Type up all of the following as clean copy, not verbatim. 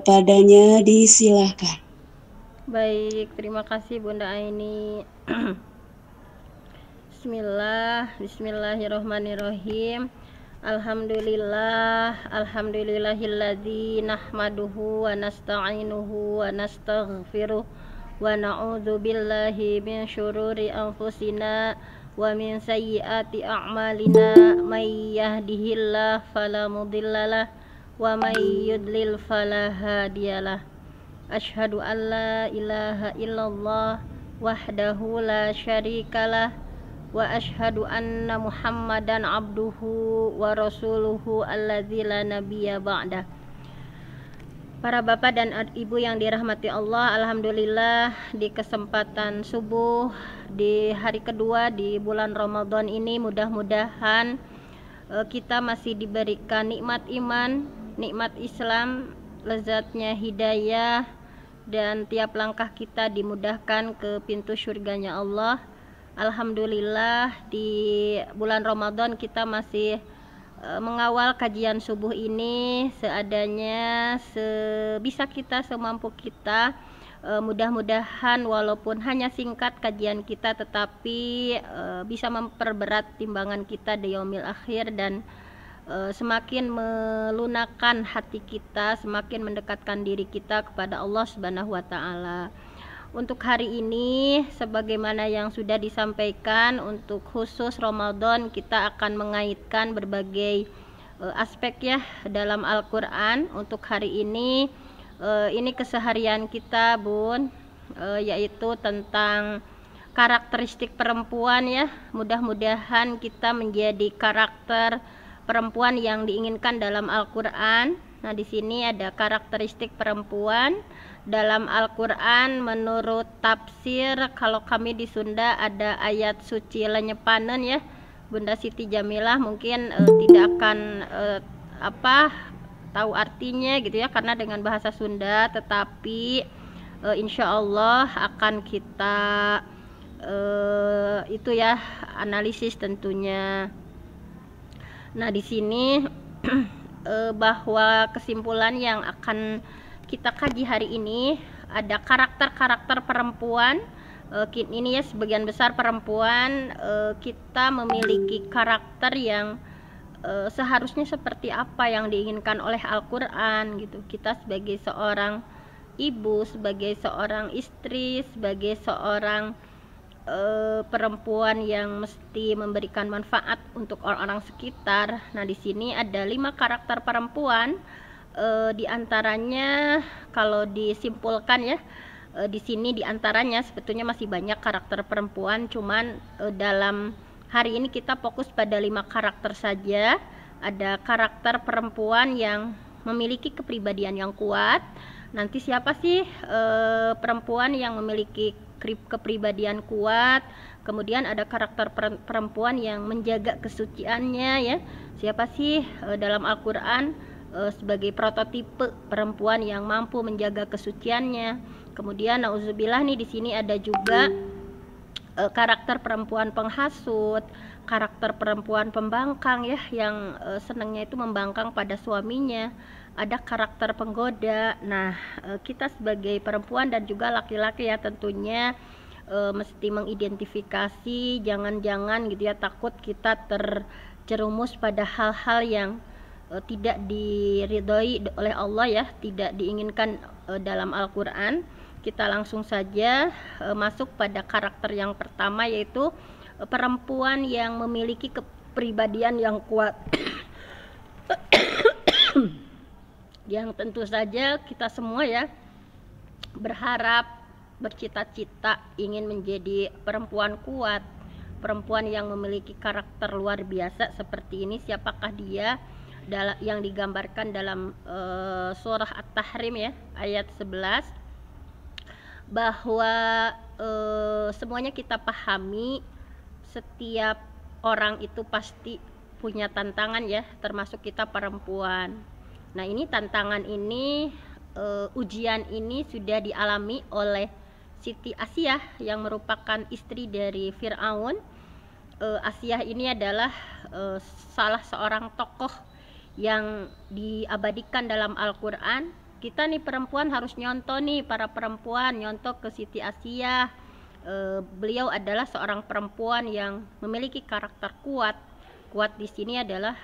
Padanya disilahkan. Baik, terima kasih Bunda Aini. Bismillahirrohmanirrohim. Alhamdulillahilladzi nahmaduhu wa nasta'inuhu wa nastaghfiruh wa na'udzu billahi min syururi anfusina wa min sayyiati a'malina may yahdihillahu fala mudhillalah wa may yudlil fala hadiyalah. Asyhadu an la ilaha illallah wahdahu la syarikalah wa asyhadu anna muhammadan abduhu wa rasuluhu alladzi la nabiyya ba'dah. Para bapak dan ibu yang dirahmati Allah, alhamdulillah di kesempatan subuh di hari kedua di bulan Ramadan ini mudah-mudahan kita masih diberikan nikmat iman, nikmat Islam, lezatnya hidayah, dan tiap langkah kita dimudahkan ke pintu surganya Allah. Alhamdulillah di bulan Ramadan kita masih mengawal kajian subuh ini seadanya, sebisa kita, semampu kita. Mudah-mudahan walaupun hanya singkat kajian kita, tetapi bisa memperberat timbangan kita di yaumil akhir dan semakin melunakkan hati kita, semakin mendekatkan diri kita kepada Allah Subhanahu wa taala. Untuk hari ini sebagaimana yang sudah disampaikan, untuk khusus Ramadan kita akan mengaitkan berbagai aspek ya dalam Al-Qur'an. Untuk hari ini keseharian kita, Bun, yaitu tentang karakteristik perempuan ya. Mudah-mudahan kita menjadi karakter perempuan yang diinginkan dalam Al-Qur'an. Nah, di sini ada karakteristik perempuan dalam Al-Qur'an menurut tafsir. Kalau kami di Sunda ada ayat suci lenyepanen ya. Bunda Siti Jamilah mungkin tidak akan tahu artinya gitu ya, karena dengan bahasa Sunda, tetapi insya Allah akan kita itu ya analisis tentunya. Nah, di sini bahwa kesimpulan yang akan kita kaji hari ini ada karakter-karakter perempuan. Ini ya sebagian besar perempuan kita memiliki karakter yang seharusnya seperti apa yang diinginkan oleh Al-Qur'an gitu. Kita sebagai seorang ibu, sebagai seorang istri, sebagai seorang perempuan yang mesti memberikan manfaat untuk orang-orang sekitar. Nah, di sini ada 5 karakter perempuan. Di antaranya kalau disimpulkan ya, di sini di antaranya sebetulnya masih banyak karakter perempuan, cuman dalam hari ini kita fokus pada 5 karakter saja. Ada karakter perempuan yang memiliki kepribadian yang kuat. Nanti siapa sih perempuan yang memiliki kepribadian kuat? Kemudian ada karakter perempuan yang menjaga kesuciannya ya. Siapa sih dalam Al-Qur'an sebagai prototipe perempuan yang mampu menjaga kesuciannya? Kemudian nauzubillah nih, di sini ada juga karakter perempuan penghasut, karakter perempuan pembangkang ya, yang senangnya itu membangkang pada suaminya. Ada karakter penggoda. Nah, kita sebagai perempuan dan juga laki-laki ya tentunya mesti mengidentifikasi, jangan-jangan gitu ya takut kita terjerumus pada hal-hal yang tidak diridhoi oleh Allah ya, tidak diinginkan dalam Al-Qur'an. Kita langsung saja masuk pada karakter yang pertama, yaitu perempuan yang memiliki kepribadian yang kuat. Yang tentu saja kita semua ya berharap, bercita-cita ingin menjadi perempuan kuat, perempuan yang memiliki karakter luar biasa seperti ini. Siapakah dia? Yang digambarkan dalam surah At-Tahrim ya, ayat 11, bahwa semuanya kita pahami, setiap orang itu pasti punya tantangan ya, termasuk kita perempuan. Nah, ini tantangan ini, ujian ini sudah dialami oleh Siti Asyah yang merupakan istri dari Fir'aun. Asyah ini adalah salah seorang tokoh yang diabadikan dalam Al-Qur'an. kita nih perempuan harus nyontoh nih, para perempuan nyontoh ke Siti Asiyah. Beliau adalah seorang perempuan yang memiliki karakter kuat. Kuat di sini adalah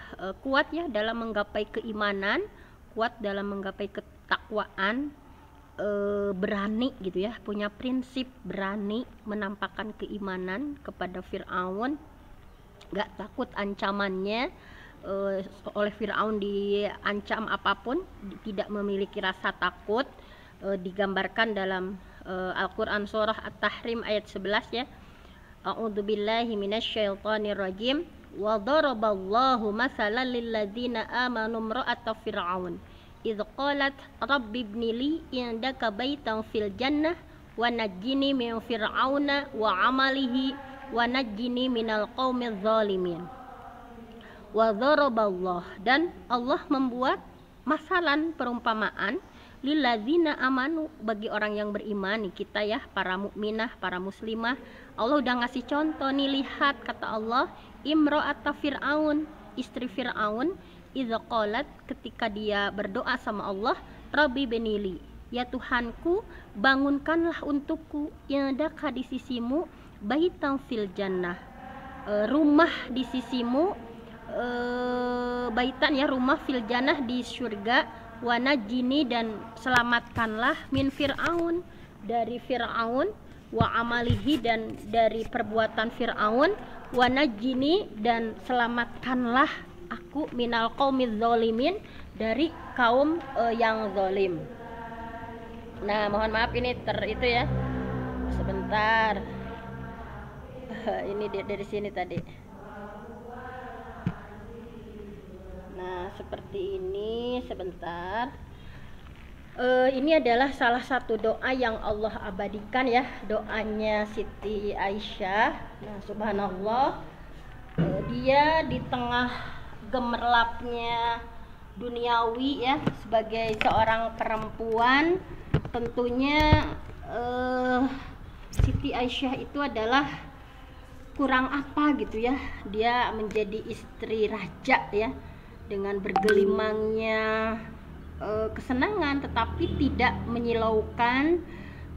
kuat ya dalam menggapai keimanan, kuat dalam menggapai ketakwaan, berani gitu ya, punya prinsip, berani menampakkan keimanan kepada Fir'aun, gak takut ancamannya. Oleh Fir'aun diancam apapun, tidak memiliki rasa takut. Digambarkan dalam Al-Quran surah At-Tahrim ayat 11 ya. A'udzubillahi minasyaitonirrajim. Wa daraballahu mathalan lilladzina amanu imra'ata fir'aun idh qalat rabbi ibni li indaka baitan fil jannah wa najjini min fir'auna wa amalihi wa najjini minal qaumiz zalimin. Wa daraballah, dan Allah membuat masalan, perumpamaan, lilladzina amanu, bagi orang yang beriman nih, kita ya, para mukminah, para muslimah. Allah udah ngasih contoh nih, lihat kata Allah, imra'ata fir'aun, istri Fir'aun, idza qalat, ketika dia berdoa sama Allah, rabbi benili, ya Tuhanku, bangunkanlah untukku indaka di sisimu baitan fil jannah, rumah di sisimu, baitan ya, rumah fil jannah di surga, wa najjini, dan selamatkanlah min fir'aun, dari Fir'aun, wa amalihi, dan dari perbuatan Fir'aun, wa najjini, dan selamatkanlah aku minal qaumiz zalimin, dari kaum yang zalim. Nah, mohon maaf ini itu ya, sebentar. Ini dari sini tadi. Nah, seperti ini, sebentar. Ini adalah salah satu doa yang Allah abadikan ya, doanya Siti Aisyah. Nah, subhanallah, dia di tengah gemerlapnya duniawi ya, sebagai seorang perempuan, tentunya Siti Aisyah itu adalah kurang apa gitu ya, dia menjadi istri raja ya, dengan bergelimangnya kesenangan, tetapi tidak menyilaukan,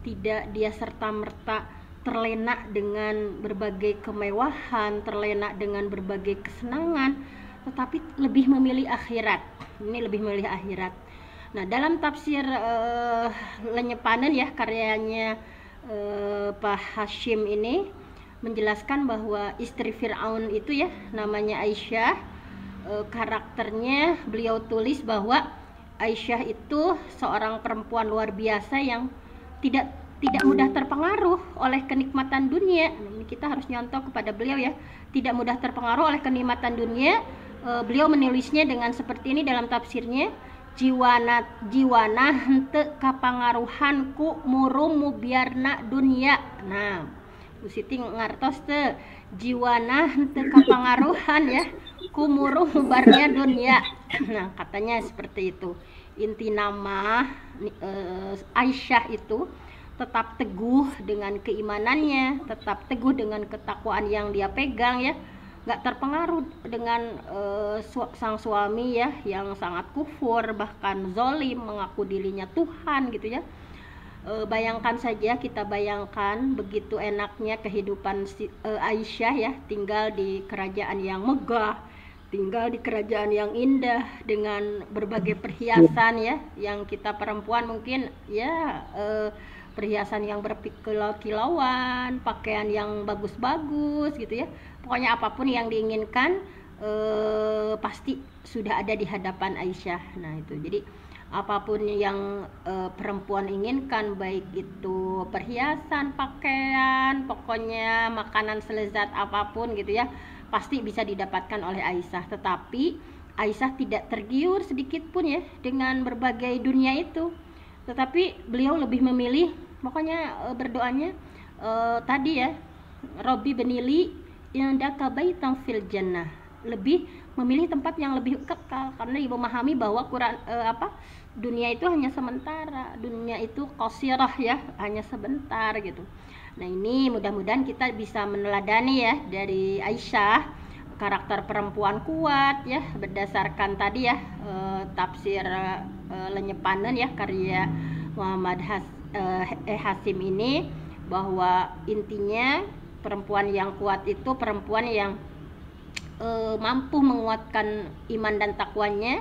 tidak dia serta-merta terlena dengan berbagai kemewahan, terlena dengan berbagai kesenangan, tetapi lebih memilih akhirat. Ini lebih memilih akhirat. Nah, dalam tafsir Lenyepanen ya, karyanya Pak Hashim ini menjelaskan bahwa istri Fir'aun itu ya, namanya Aisyah. Karakternya beliau tulis bahwa Aisyah itu seorang perempuan luar biasa yang tidak mudah terpengaruh oleh kenikmatan dunia. Nah, kita harus nyontoh kepada beliau ya, tidak mudah terpengaruh oleh kenikmatan dunia. Beliau menulisnya dengan seperti ini dalam tafsirnya, jiwana henteu kapangaruhanku murum mubiarna dunia. Nah, Bu Siti ngartos teu, jiwana henteu kapangaruhan ya, kumuruh mubarnya dunia. Nah, katanya seperti itu. Inti nama Aisyah itu tetap teguh dengan keimanannya, tetap teguh dengan ketakwaan yang dia pegang ya, nggak terpengaruh dengan sang suami ya, yang sangat kufur, bahkan zolim, mengaku dirinya Tuhan gitu ya. Bayangkan saja, kita bayangkan begitu enaknya kehidupan Aisyah ya, tinggal di kerajaan yang megah, tinggal di kerajaan yang indah dengan berbagai perhiasan ya, yang kita perempuan mungkin ya perhiasan yang berkilau-kilauan, pakaian yang bagus-bagus gitu ya, pokoknya apapun yang diinginkan pasti sudah ada di hadapan Aisyah. Nah itu, jadi apapun yang perempuan inginkan, baik itu perhiasan, pakaian, pokoknya makanan selezat apapun gitu ya, pasti bisa didapatkan oleh Aisyah. Tetapi Aisyah tidak tergiur sedikit pun ya dengan berbagai dunia itu, tetapi beliau lebih memilih, pokoknya berdoanya tadi ya, Robbi benili indaka baitan fil jannah, lebih memilih tempat yang lebih kekal, karena ibu memahami bahwa dunia itu hanya sementara, dunia itu qasirah ya, hanya sebentar gitu. Nah ini mudah-mudahan kita bisa meneladani ya dari Aisyah, karakter perempuan kuat ya, berdasarkan tadi ya tafsir Lenyepanen ya, karya Muhammad Hasim ini, bahwa intinya perempuan yang kuat itu perempuan yang mampu menguatkan iman dan takwanya,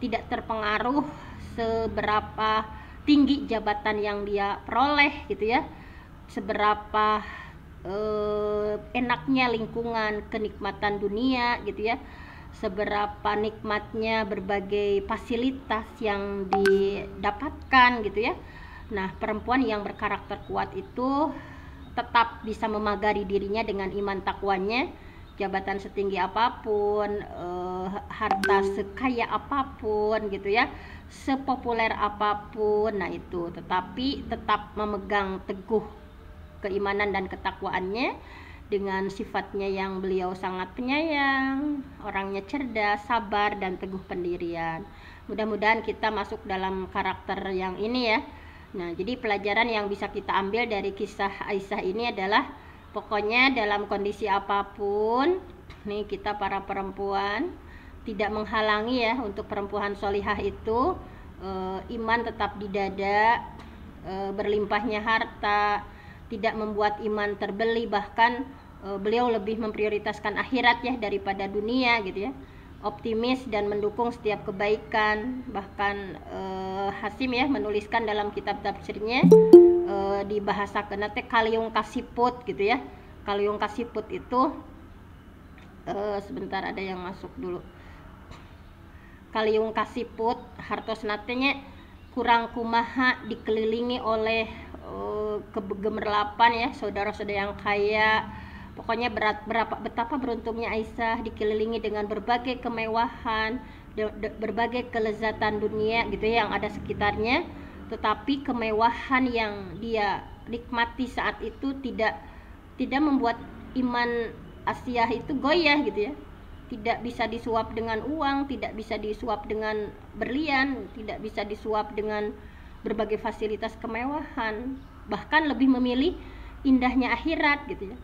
tidak terpengaruh seberapa tinggi jabatan yang dia peroleh gitu ya, seberapa enaknya lingkungan, kenikmatan dunia gitu ya, seberapa nikmatnya berbagai fasilitas yang didapatkan gitu ya. Nah, perempuan yang berkarakter kuat itu tetap bisa memagari dirinya dengan iman takwanya, jabatan setinggi apapun, harta sekaya apapun gitu ya, sepopuler apapun, nah itu, tetapi tetap memegang teguh keimanan dan ketakwaannya dengan sifatnya yang beliau sangat penyayang, orangnya cerdas, sabar, dan teguh pendirian. Mudah-mudahan kita masuk dalam karakter yang ini ya. Nah, jadi pelajaran yang bisa kita ambil dari kisah Aisyah ini adalah pokoknya dalam kondisi apapun, nih kita para perempuan tidak menghalangi ya untuk perempuan solihah itu iman tetap di dada, berlimpahnya harta tidak membuat iman terbeli, bahkan beliau lebih memprioritaskan akhirat ya daripada dunia gitu ya, optimis dan mendukung setiap kebaikan. Bahkan Hasim ya menuliskan dalam kitab tafsirnya di bahasa kenate Kaliung Kasiput gitu ya. Kaliung Kasiput itu sebentar ada yang masuk dulu. Kaliung Kasiput hartos natenya kurang kumaha dikelilingi oleh kegemerlapan ya, saudara-saudara yang kaya. Pokoknya betapa beruntungnya Aisyah dikelilingi dengan berbagai kemewahan, berbagai kelezatan dunia gitu ya yang ada sekitarnya, tetapi kemewahan yang dia nikmati saat itu tidak membuat iman Aisyah itu goyah gitu ya. Tidak bisa disuap dengan uang, tidak bisa disuap dengan berlian, tidak bisa disuap dengan berbagai fasilitas kemewahan, bahkan lebih memilih indahnya akhirat gitu ya.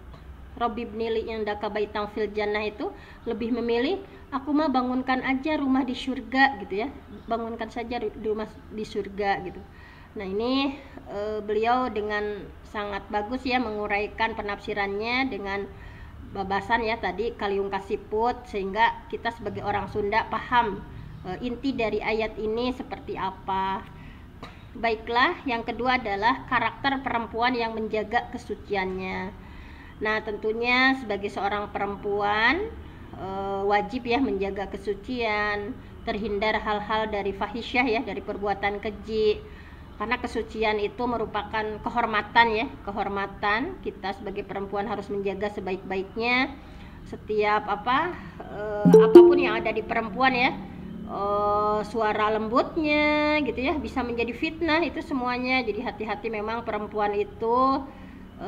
Robbi ibnili indaka baitan fil jannah itu lebih memilih, aku mah bangunkan aja rumah di surga gitu ya, bangunkan saja rumah di surga gitu. Nah ini beliau dengan sangat bagus ya menguraikan penafsirannya dengan babasan ya tadi Kaliung Kasiput, sehingga kita sebagai orang Sunda paham inti dari ayat ini seperti apa. Baiklah, yang kedua adalah karakter perempuan yang menjaga kesuciannya. Nah, tentunya sebagai seorang perempuan wajib ya menjaga kesucian, terhindar hal-hal dari fahisyah ya, dari perbuatan keji. Karena kesucian itu merupakan kehormatan ya, kehormatan. Kita sebagai perempuan harus menjaga sebaik-baiknya setiap apapun yang ada di perempuan ya. Suara lembutnya gitu ya bisa menjadi fitnah, itu semuanya. Jadi hati-hati, memang perempuan itu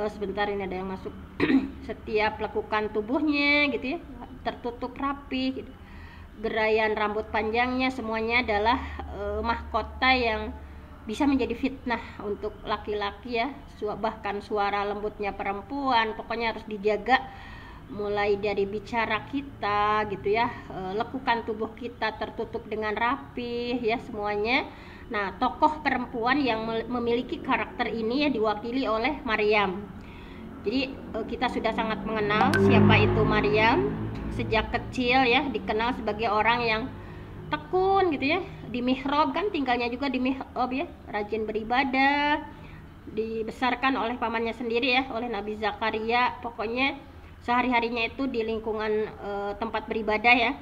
sebentar ini ada yang masuk setiap lekukan tubuhnya gitu ya tertutup rapi gitu. Gerayan rambut panjangnya semuanya adalah mahkota yang bisa menjadi fitnah untuk laki-laki ya. Bahkan suara lembutnya perempuan pokoknya harus dijaga, mulai dari bicara kita gitu ya, lekukan tubuh kita tertutup dengan rapi ya semuanya. Nah, tokoh perempuan yang memiliki karakter ini ya diwakili oleh Maryam. Jadi kita sudah sangat mengenal siapa itu Maryam. Sejak kecil ya dikenal sebagai orang yang tekun gitu ya, di mihrab, kan tinggalnya juga di mihrab ya, rajin beribadah, dibesarkan oleh pamannya sendiri ya, oleh Nabi Zakaria. Pokoknya sehari-harinya itu di lingkungan tempat beribadah ya.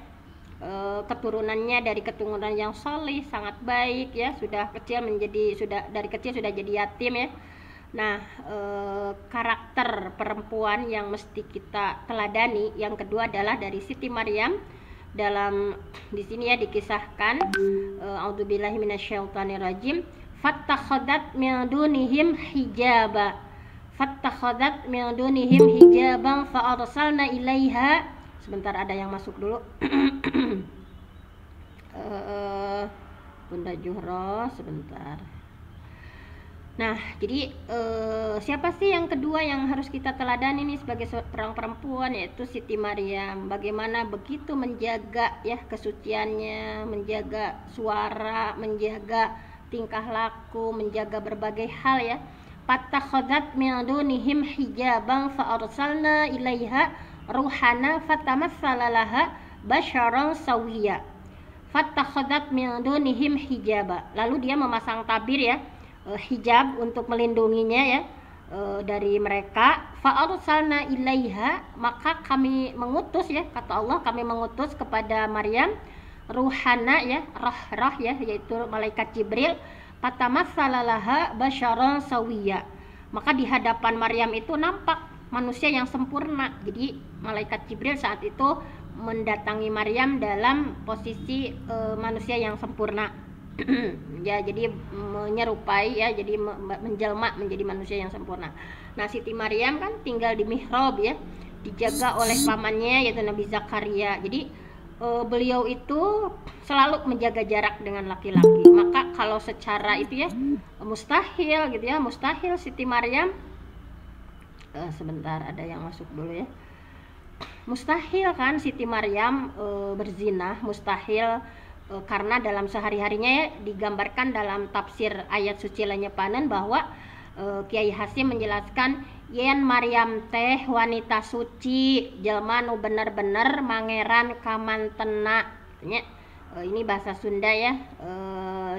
Keturunannya dari keturunan yang saleh, sangat baik ya, dari kecil sudah jadi yatim ya. Nah, karakter perempuan yang mesti kita teladani yang kedua adalah dari Siti Maryam. Dalam di sini ya dikisahkan, a'udzubillahi minasyaitonirrajim, fattakhadat min dunihim hijaba, fattakhadat min dunihim hijaban fa arsalna ilaiha. Sebentar ada yang masuk dulu. Bunda Juhro sebentar. Nah, jadi siapa sih yang kedua yang harus kita teladani ini sebagai seorang perempuan, yaitu Siti Maryam. Bagaimana begitu menjaga ya kesuciannya, menjaga suara, menjaga tingkah laku, menjaga berbagai hal ya. Fattakhadhat min dunihim hijaban fa arsalna ilaiha ruhana fatamassala laha basyaran sawiyya. Fattakhadhat min dunihim hijaba. Lalu dia memasang tabir ya, hijab untuk melindunginya ya dari mereka. Fa arsalna ilaiha, maka kami mengutus ya, kata Allah, kami mengutus kepada Maryam ruhana ya, roh ya, yaitu malaikat Jibril. Fatamassala laha basyaran sawiyya, maka di hadapan Maryam itu nampak manusia yang sempurna. Jadi malaikat Jibril saat itu mendatangi Maryam dalam posisi manusia yang sempurna. Ya, jadi menyerupai ya, jadi menjelma menjadi manusia yang sempurna. Nah, Siti Maryam kan tinggal di mihrab ya, dijaga oleh pamannya yaitu Nabi Zakaria. Jadi beliau itu selalu menjaga jarak dengan laki-laki. Maka kalau secara itu ya mustahil gitu ya, mustahil Siti Maryam sebentar, ada yang masuk dulu ya. Mustahil kan Siti Maryam berzina, mustahil. Karena dalam sehari-harinya ya, digambarkan dalam tafsir ayat suci Lanyepanan bahwa Kiai Hasyim menjelaskan yen Maryam teh wanita suci, jelma nu bener-bener mangeran kamantena. Ini bahasa Sunda ya.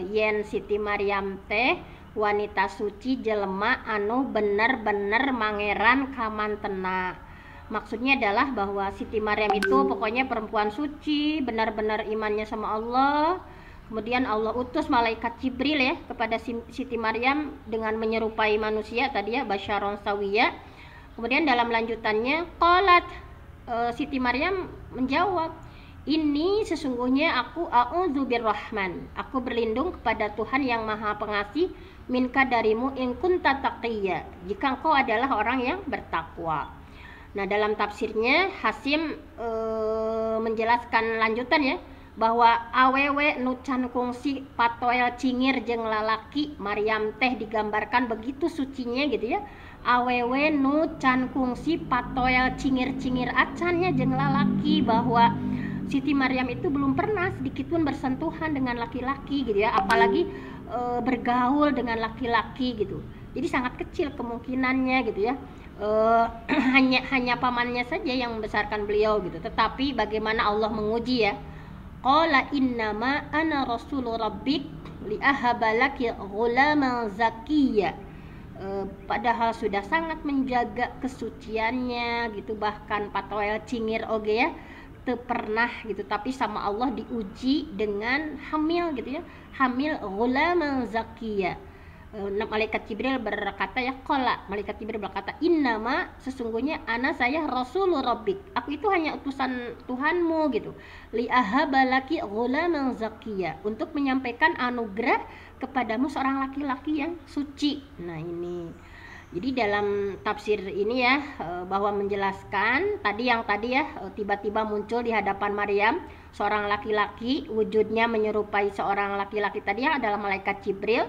Yen Siti Maryam teh wanita suci, jelma anu bener-bener mangeran kamantena. Maksudnya adalah bahwa Siti Maryam itu pokoknya perempuan suci, benar-benar imannya sama Allah. Kemudian Allah utus malaikat Jibril ya kepada Siti Maryam dengan menyerupai manusia tadi ya, basyaron sawiyya. Kemudian dalam lanjutannya qalat, Siti Maryam menjawab, ini sesungguhnya aku a'udzu birrahman, aku berlindung kepada Tuhan yang Maha Pengasih, minka darimu in kunta taqiyya, jika engkau adalah orang yang bertakwa. Nah, dalam tafsirnya Hasyim menjelaskan lanjutan ya, bahwa awewe nucan kungsi patoel cingir jeng lalaki. Maryam teh digambarkan begitu sucinya gitu ya, awewe nucan kungsi patoel cingir-cingir acannya jeng lalaki, bahwa Siti Maryam itu belum pernah sedikitpun bersentuhan dengan laki-laki gitu ya, apalagi bergaul dengan laki-laki gitu. Jadi sangat kecil kemungkinannya gitu ya. Hanya pamannya saja yang membesarkan beliau gitu. Tetapi bagaimana Allah menguji ya, qala innama ana rasulur rabbik liahabalaki ghulaman zakiyya. Padahal sudah sangat menjaga kesuciannya gitu, bahkan patoel cingir oge ya teu pernah gitu, tapi sama Allah diuji dengan hamil gitu ya, hamil ghulaman zakiyya. Malaikat Jibril berkata ya, qala, malaikat Jibril berkata, innama, sesungguhnya ana saya rasulur rabbik, aku itu hanya utusan Tuhanmu gitu, li ahabalaki ghulaman zakiyya, untuk menyampaikan anugerah kepadamu seorang laki-laki yang suci. Nah ini, jadi dalam tafsir ini ya, bahwa menjelaskan tadi ya, tiba-tiba muncul di hadapan Maryam seorang laki-laki, wujudnya menyerupai seorang laki-laki tadi yang adalah malaikat Jibril.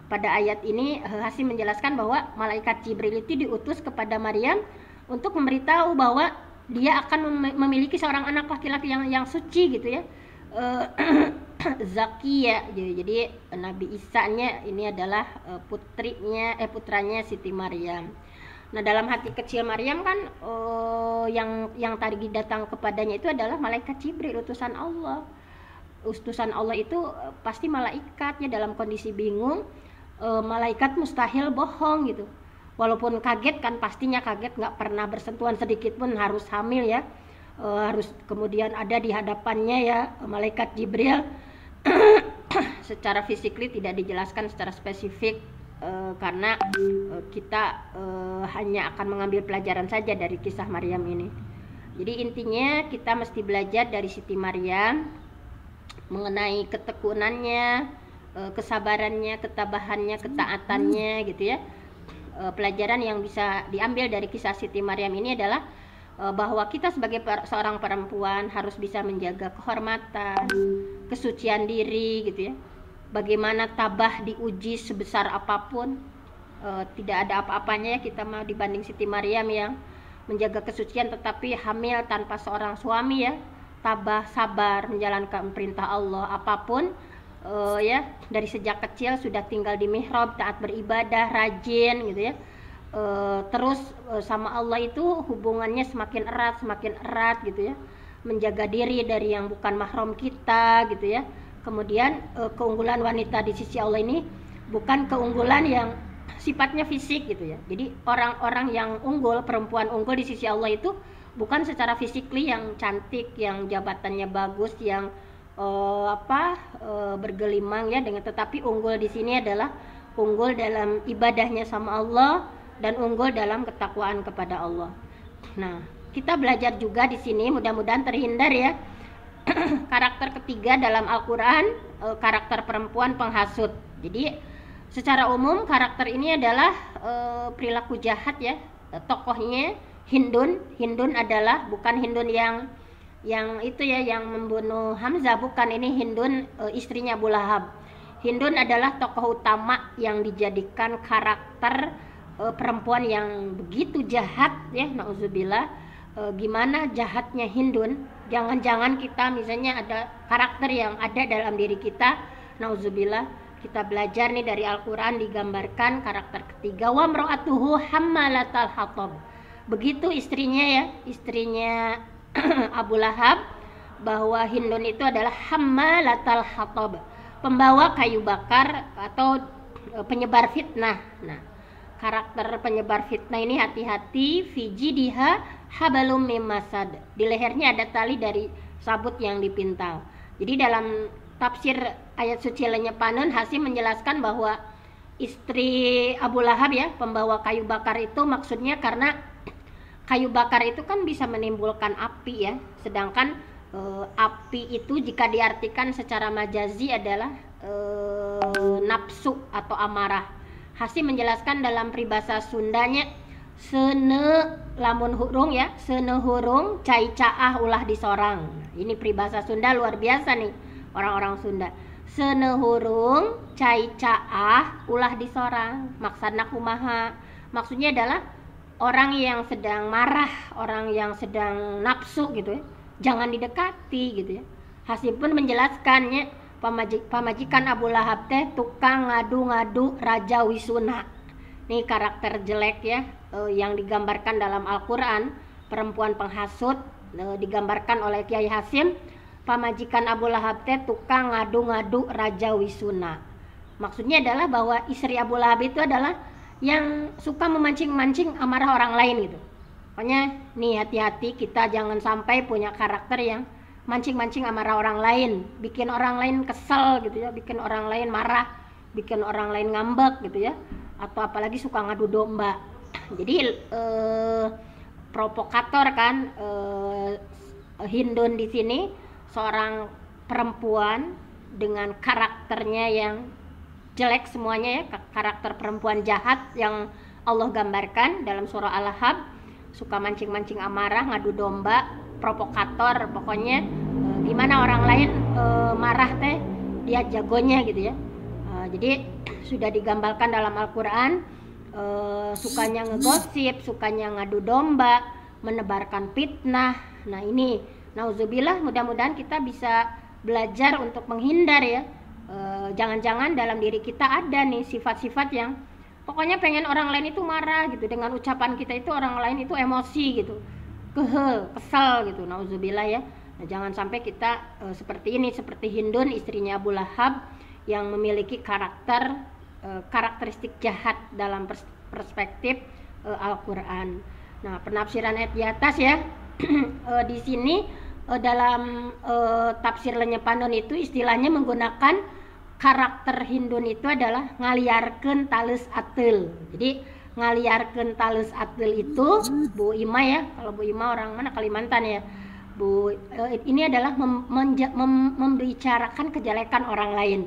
Pada ayat ini Hasyim menjelaskan bahwa malaikat Jibril itu diutus kepada Maryam untuk memberitahu bahwa dia akan memiliki seorang anak laki-laki yang suci gitu ya, zakiyya. Jadi Nabi Isa-nya ini adalah putranya Siti Maryam. Nah, dalam hati kecil Maryam kan yang tadi datang kepadanya itu adalah malaikat Jibril, utusan Allah. Utusan Allah itu pasti malaikatnya dalam kondisi bingung. Malaikat mustahil bohong gitu, walaupun kaget kan, pastinya kaget, nggak pernah bersentuhan sedikit pun, harus hamil ya, harus kemudian ada di hadapannya ya malaikat Jibril. Secara fisikly tidak dijelaskan secara spesifik, karena kita hanya akan mengambil pelajaran saja dari kisah Maryam ini. Jadi intinya kita mesti belajar dari Siti Maryam mengenai ketekunannya, kesabarannya, ketabahannya, ketaatannya gitu ya. Pelajaran yang bisa diambil dari kisah Siti Maryam ini adalah bahwa kita sebagai seorang perempuan harus bisa menjaga kehormatan, kesucian diri gitu ya. Bagaimana tabah diuji sebesar apapun, tidak ada apa-apanya ya kita mau dibanding Siti Maryam yang menjaga kesucian tetapi hamil tanpa seorang suami ya, tabah sabar menjalankan perintah Allah apapun. Ya dari sejak kecil sudah tinggal di mihrab, taat beribadah, rajin gitu ya. Terus sama Allah itu hubungannya semakin erat gitu ya, menjaga diri dari yang bukan mahram kita gitu ya. Kemudian keunggulan wanita di sisi Allah ini bukan keunggulan yang sifatnya fisik gitu ya. Jadi orang-orang yang unggul, perempuan unggul di sisi Allah itu bukan secara fisikly yang cantik, yang jabatannya bagus, yang bergelimang ya, dengan tetapi unggul di sini adalah unggul dalam ibadahnya sama Allah dan unggul dalam ketakwaan kepada Allah. Nah, kita belajar juga di sini mudah-mudahan terhindar ya karakter ketiga dalam Al-Qur'an, karakter perempuan penghasut. Jadi secara umum karakter ini adalah perilaku jahat ya. Tokohnya Hindun adalah bukan Hindun yang itu ya yang membunuh Hamzah, bukan. Ini Hindun istrinya Abu Lahab. Hindun adalah tokoh utama yang dijadikan karakter perempuan yang begitu jahat ya, nauzubillah. Gimana jahatnya Hindun? Jangan-jangan kita misalnya ada karakter yang ada dalam diri kita, nauzubillah. Kita belajar nih dari Al-Qur'an digambarkan karakter ketiga, wa mra'atuhu hammalatal hatab. Begitu istrinya Abu Lahab, bahwa Hindun itu adalah hammalatal hatab, pembawa kayu bakar atau penyebar fitnah. Nah, karakter penyebar fitnah ini hati-hati, fi jidiha habalum mim masad. Di lehernya ada tali dari sabut yang dipintal. Jadi dalam tafsir ayat suci Lenyepanun, Hasim menjelaskan bahwa istri Abu Lahab ya, pembawa kayu bakar itu maksudnya karena kayu bakar itu kan bisa menimbulkan api ya, sedangkan api itu jika diartikan secara majazi adalah nafsu atau amarah. Hasim menjelaskan dalam peribahasa Sundanya, sene lamun hurung ya, sene hurung cai caah ulah disorang. Ini peribahasa Sunda luar biasa nih orang-orang Sunda. Sene hurung cai caah ulah disorang, maksudna kumaha? Maksudnya adalah orang yang sedang marah, orang yang sedang nafsu gitu ya, jangan didekati gitu ya. Hasim pun menjelaskannya, pamajikan Abu Lahab teh tukang ngadu-ngadu Raja Wisuna. Ini karakter jelek ya, yang digambarkan dalam Al-Qur'an, perempuan penghasut digambarkan oleh Kiai Hasim. Pamajikan Abu Lahab teh tukang ngadu-ngadu Raja Wisuna. Maksudnya adalah bahwa istri Abu Lahab itu adalah yang suka memancing-mancing amarah orang lain gitu. Pokoknya nih hati-hati kita jangan sampai punya karakter yang mancing-mancing amarah orang lain, bikin orang lain kesel gitu ya, bikin orang lain marah, bikin orang lain ngambek gitu ya, atau apalagi suka ngadu domba. Jadi provokator kan, Hindun di sini seorang perempuan dengan karakternya yang jelek semuanya ya, karakter perempuan jahat yang Allah gambarkan dalam surah Al-Ahzab, suka mancing-mancing amarah, ngadu domba, provokator, pokoknya gimana orang lain marah teh dia jagonya gitu ya. Jadi sudah digambarkan dalam Al-Qur'an, sukanya ngegosip, sukanya ngadu domba, menebarkan fitnah. Nah ini nauzubillah, mudah-mudahan kita bisa belajar untuk menghindar ya. Jangan-jangan dalam diri kita ada nih sifat-sifat yang pokoknya pengen orang lain itu marah gitu, dengan ucapan kita itu orang lain itu emosi gitu, kesel gitu, nauzubillah ya. Nah, jangan sampai kita seperti ini, seperti Hindun istrinya Abu Lahab yang memiliki karakteristik jahat dalam perspektif Al-Qur'an. Nah, penafsiran ayat di atas ya. Di sini dalam tafsir Lenyepanun itu istilahnya menggunakan karakter Hindun itu adalah ngaliarkeun tales ateul. Jadi ngaliarkeun tales ateul itu Bu Ima ya, kalau Bu Ima orang mana, Kalimantan ya. Bu ini adalah membicarakan kejelekan orang lain.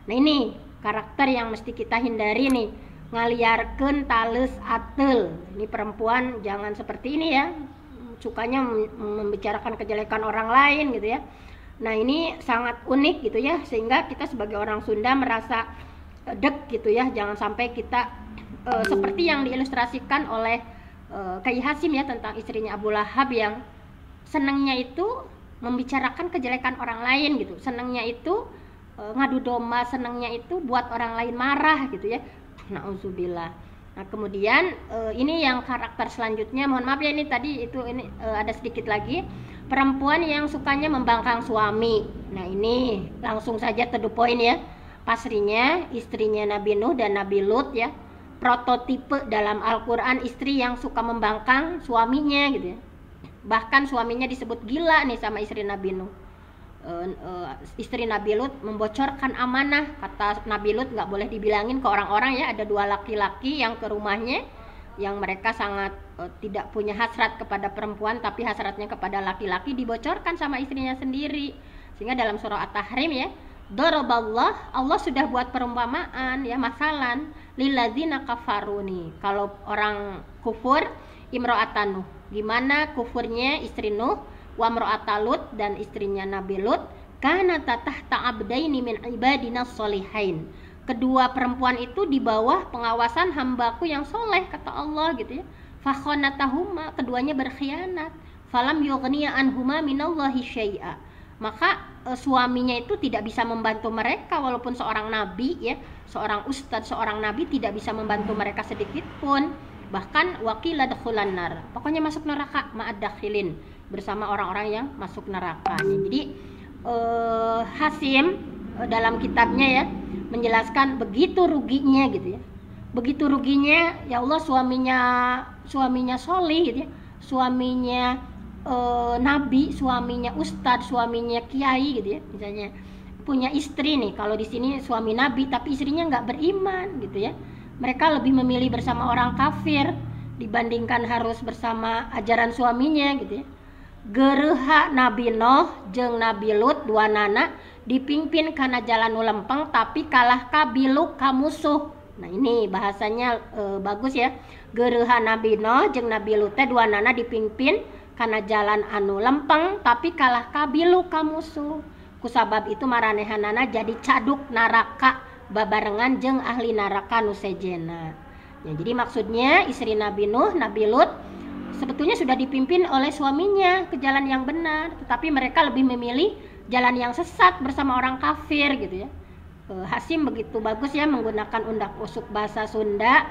Nah ini karakter yang mesti kita hindari nih, ngaliarkeun tales ateul. Ini perempuan jangan seperti ini ya, sukanya membicarakan kejelekan orang lain gitu ya. Nah ini sangat unik gitu ya, sehingga kita sebagai orang Sunda merasa deg gitu ya, jangan sampai kita seperti yang diilustrasikan oleh Kiai Hasim ya, tentang istrinya Abu Lahab yang senangnya itu membicarakan kejelekan orang lain gitu, senangnya itu ngadu domba, senangnya itu buat orang lain marah gitu ya. Nauzubillah. Nah kemudian ini yang karakter selanjutnya, mohon maaf ya ini tadi itu ini ada sedikit lagi, perempuan yang sukanya membangkang suami. Nah ini langsung saja to the point ya, pasrinya istrinya Nabi Nuh dan Nabi Lut ya, prototipe dalam Al-Quran istri yang suka membangkang suaminya gitu ya. Bahkan suaminya disebut gila nih sama istri Nabi Nuh. Istri Nabi Lut membocorkan amanah, kata Nabi Lut nggak boleh dibilangin ke orang-orang ya, ada 2 laki-laki yang ke rumahnya yang mereka sangat tidak punya hasrat kepada perempuan tapi hasratnya kepada laki-laki, dibocorkan sama istrinya sendiri. Sehingga dalam surah At-Tahrim ya, daraballah, Allah sudah buat perumpamaan ya, masalan lilladzina kafaruni, kalau orang kufur, imro'atan Nuh, gimana kufurnya istri Nuh, wa Lut dan istrinya Nabi Lut, kana tahta abdaini min ibadina sholihain, kedua perempuan itu di bawah pengawasan hambaku yang soleh, kata Allah gitu ya. Fakhonatahuma, keduanya berkhianat, falam yughniya anhuma minallahi syai'a, maka suaminya itu tidak bisa membantu mereka, walaupun seorang nabi ya, seorang ustadz, seorang nabi tidak bisa membantu mereka sedikit pun. Bahkan waqila dakhulan nar, pokoknya masuk neraka, ma'ad dakhilin, bersama orang-orang yang masuk neraka. Jadi Hasim dalam kitabnya ya menjelaskan begitu ruginya gitu ya, begitu ruginya ya Allah, suaminya solih gitu ya, suaminya nabi, suaminya ustadz, suaminya kiai gitu ya, misalnya punya istri nih, kalau di sini suami nabi tapi istrinya nggak beriman gitu ya, mereka lebih memilih bersama orang kafir dibandingkan harus bersama ajaran suaminya gitu ya. Gereha Nabi Nuh jeung Nabi Lut dua nana dipimpin kana jalan nu lempeng tapi kalah kabilu kamusuh. Nah ini bahasanya bagus ya. Gereha Nabi Nuh jeung Nabi Lut teh dua nana dipimpin kana jalan anu lempeng tapi kalah kabilu kamusuh. Kusabab itu maranehanana jadi caduk naraka babarengan jeung ahli neraka nu sejena. Ya, jadi maksudnya istri Nabi Nuh, Nabi Lut sebetulnya sudah dipimpin oleh suaminya ke jalan yang benar, tetapi mereka lebih memilih jalan yang sesat bersama orang kafir gitu ya. Hasim begitu bagus ya menggunakan undak-usuk bahasa Sunda,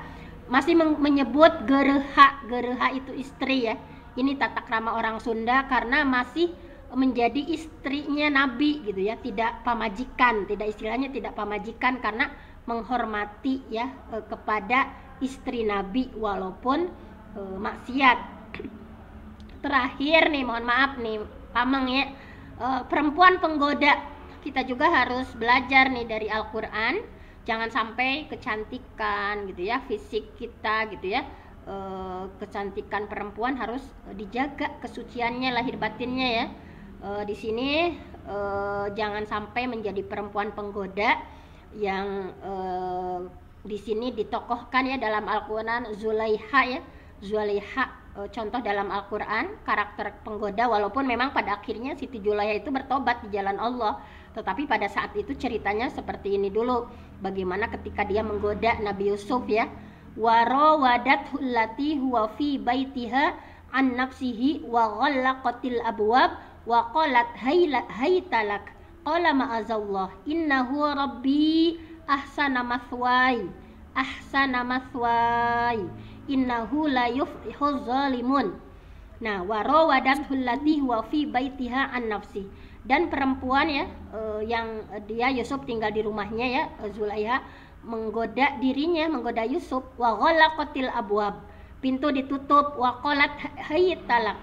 masih menyebut gereha itu istri ya. Ini tata krama orang Sunda karena masih menjadi istrinya Nabi gitu ya, tidak pamajikan, tidak istilahnya tidak pamajikan karena menghormati ya kepada istri Nabi walaupun maksiat. Terakhir nih, mohon maaf nih Pamang ya, perempuan penggoda, kita juga harus belajar nih dari Al-Quran, jangan sampai kecantikan gitu ya, fisik kita gitu ya, kecantikan perempuan harus dijaga, kesuciannya, lahir batinnya ya. Di sini jangan sampai menjadi perempuan penggoda yang di sini ditokohkan ya dalam Al-Quran Zulaiha ya, Zulaiha contoh dalam Al-Quran karakter penggoda, walaupun memang pada akhirnya Siti Julaiha itu bertobat di jalan Allah, tetapi pada saat itu ceritanya seperti ini dulu, bagaimana ketika dia menggoda Nabi Yusuf ya, warawadathu allati huwa fi baitiha an nafsihi wa ghallaqatil abwab wa qalat haytalak qala ma'azallah innahu rabbi ahsana mathwai innahu la yuflihuz zalimun. Nah, warawadathu allati huwa fi baitiha an nafsi, dan perempuan ya yang dia Yusuf tinggal di rumahnya ya, Zulaiha menggoda dirinya, menggoda Yusuf, wa ghallaqatil abwab, pintu ditutup, wa qalat haytalak,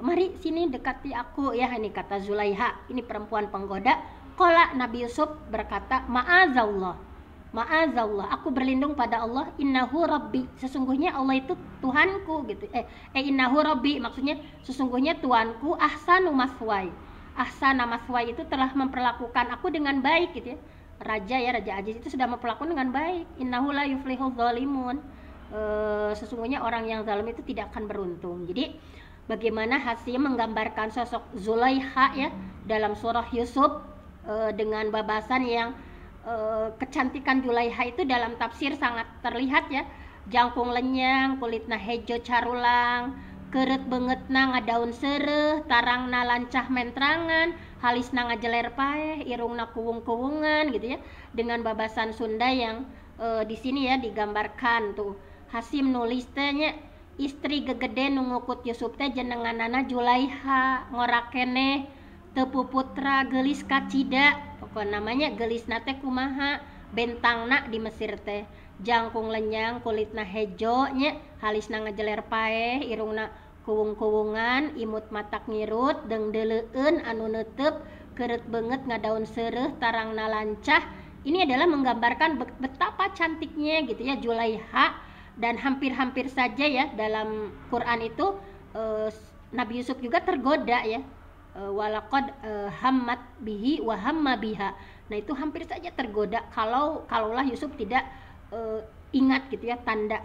mari sini dekati aku ya, ini kata Zulaiha, ini perempuan penggoda. Qala Nabi Yusuf berkata, ma'azallah, aku berlindung pada Allah, innahu rabbi, sesungguhnya Allah itu Tuhanku gitu. Innahu rabbi maksudnya sesungguhnya Tuhanku, ahsanu maswai. Ahsana maswai itu telah memperlakukan aku dengan baik gitu ya. Raja Aziz itu sudah memperlakukan dengan baik. Innahu la yuflihuz zalimun. Sesungguhnya orang yang zalim itu tidak akan beruntung. Jadi bagaimana Hasim menggambarkan sosok Zulaiha ya dalam surah Yusuf dengan babasan yang kecantikan Julaiha itu dalam tafsir sangat terlihat ya. Jangkung lenyang, kulitna hejo carulang, keret bengetna ngadaun sereh, tarangna lancah mentrangan, halisna ngajeler paeh, irungna kuwung-kuwungan gitu ya. Dengan babasan Sunda yang di sini ya digambarkan tuh. Hasim nulis tehnya istri gegede nungukut Yusuf teh jenenganana Julaiha ngorakene tepu putra gelis kacida pokoknya namanya gelis nate kumaha bentangna di Mesir teh jangkung lenyang kulitna hejo nya halisna ngajeler paeh irungna kuwung-kuwungan imut matak ngirut deng deleueun anu neuteup keureut beungeut ngadaun seureuh tarangna lancah. Ini adalah menggambarkan betapa cantiknya gitu ya Julaiha, dan hampir-hampir saja ya dalam Quran itu Nabi Yusuf juga tergoda ya. Walaqad hammat bihi wa hamma biha. Nah itu hampir saja tergoda kalaulah Yusuf tidak ingat gitu ya tanda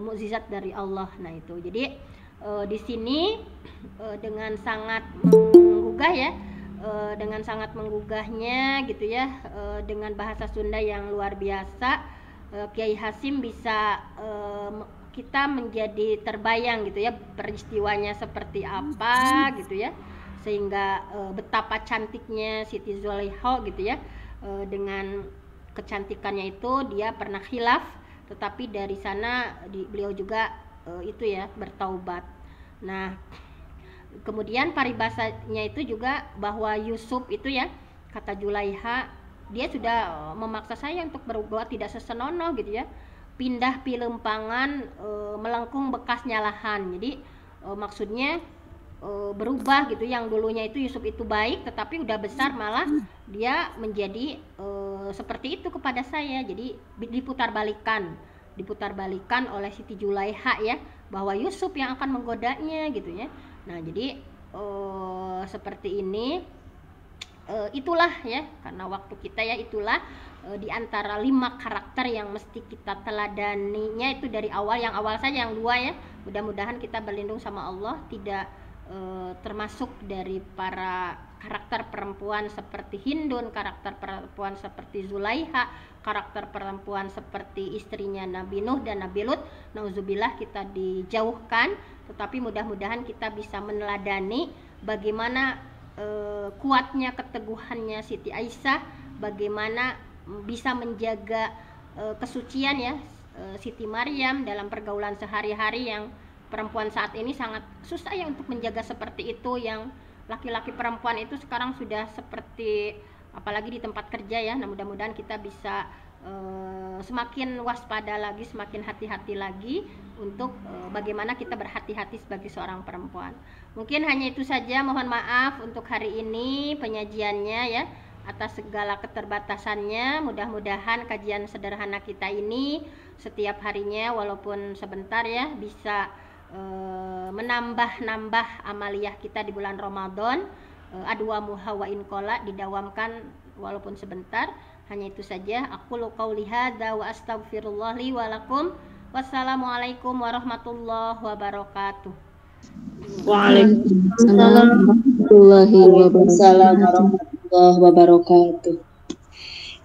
mukjizat dari Allah. Nah itu jadi di sini dengan sangat menggugah ya, dengan sangat menggugahnya gitu ya, dengan bahasa Sunda yang luar biasa, Kiai Hasim bisa kita menjadi terbayang gitu ya peristiwanya seperti apa gitu ya, sehingga betapa cantiknya Siti Zulaikha gitu ya. Dengan kecantikannya itu dia pernah khilaf, tetapi dari sana beliau juga itu ya bertaubat. Nah kemudian paribasanya itu juga bahwa Yusuf itu ya, kata Julaiha, dia sudah memaksa saya untuk berbuat tidak sesenonoh gitu ya, pindah pilempangan melengkung bekasnya lahan. Jadi maksudnya berubah gitu, yang dulunya itu Yusuf itu baik tetapi udah besar malah dia menjadi seperti itu kepada saya. Jadi diputar balikan oleh Siti Julaiha ya, bahwa Yusuf yang akan menggodanya gitu ya. Nah jadi seperti ini, itulah ya, karena waktu kita ya, itulah di antara 5 karakter yang mesti kita teladaninya itu dari awal. Yang awal saja yang 2 ya, mudah-mudahan kita berlindung sama Allah tidak termasuk dari para karakter perempuan seperti Hindun, karakter perempuan seperti Zulaiha, karakter perempuan seperti istrinya Nabi Nuh dan Nabi Lut. Nauzubillah, kita dijauhkan, tetapi mudah-mudahan kita bisa meneladani bagaimana kuatnya keteguhannya Siti Aisyah, bagaimana bisa menjaga kesucian ya Siti Maryam dalam pergaulan sehari-hari, yang perempuan saat ini sangat susah ya untuk menjaga seperti itu, yang laki-laki perempuan itu sekarang sudah seperti, apalagi di tempat kerja ya. Nah mudah-mudahan kita bisa semakin waspada lagi, semakin hati-hati lagi untuk bagaimana kita berhati-hati sebagai seorang perempuan. Mungkin hanya itu saja, mohon maaf untuk hari ini penyajiannya ya, atas segala keterbatasannya. Mudah-mudahan kajian sederhana kita ini setiap harinya walaupun sebentar ya bisa menambah amaliyah kita di bulan Ramadan. Adwa muha wa inqala, didawamkan walaupun sebentar. Hanya itu saja. Aqulu qauli hadza wa astaghfirullah li wa lakum. Wassalamualaikum warahmatullahi wabarakatuh. Waalaikumsalam warahmatullahi wabarakatuh.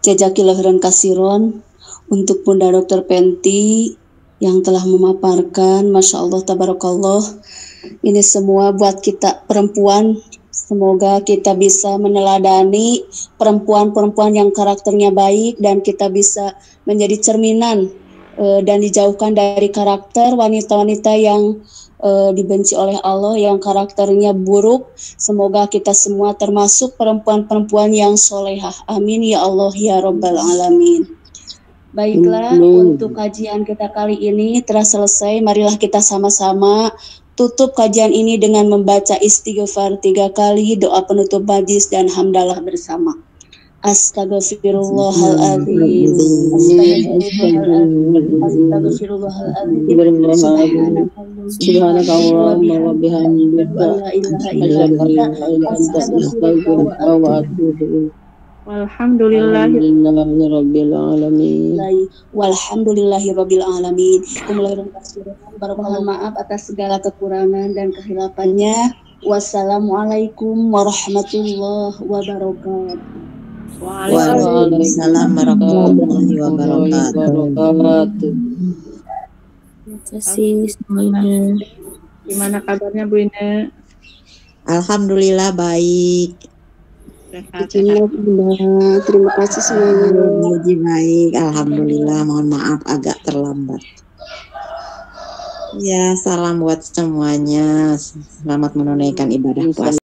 Jazakillah khairan kasiron untuk Bunda Dr. Penti yang telah memaparkan. Masya Allah, tabarakallah. Ini semua buat kita perempuan. Semoga kita bisa meneladani perempuan-perempuan yang karakternya baik, dan kita bisa menjadi cerminan dan dijauhkan dari karakter wanita-wanita yang dibenci oleh Allah, yang karakternya buruk. Semoga kita semua termasuk perempuan-perempuan yang solehah. Amin ya Allah ya Rabbal Alamin. Baiklah, untuk kajian kita kali ini telah selesai. Marilah kita sama-sama tutup kajian ini dengan membaca istighfar 3 kali, doa penutup majlis, dan hamdalah bersama. Astaghfirullahaladzim. Subhanakallahumma wa bihamdika Walhamdulillahirabbil alamin. Walhamdulillahirabbil alamin. Mohon maaf atas segala kekurangan dan kehilafannya. Wassalamualaikum warahmatullahi wabarakatuh. Waalaikumsalam warahmatullahi wabarakatuh. Terima kasih semuanya. Gimana kabarnya Bu Ine? Alhamdulillah baik. Alhamdulillah, Bunda. Terima kasih semuanya. Puji baik. Alhamdulillah. Mohon maaf agak terlambat. Ya, salam buat semuanya. Selamat menunaikan ibadah puasa.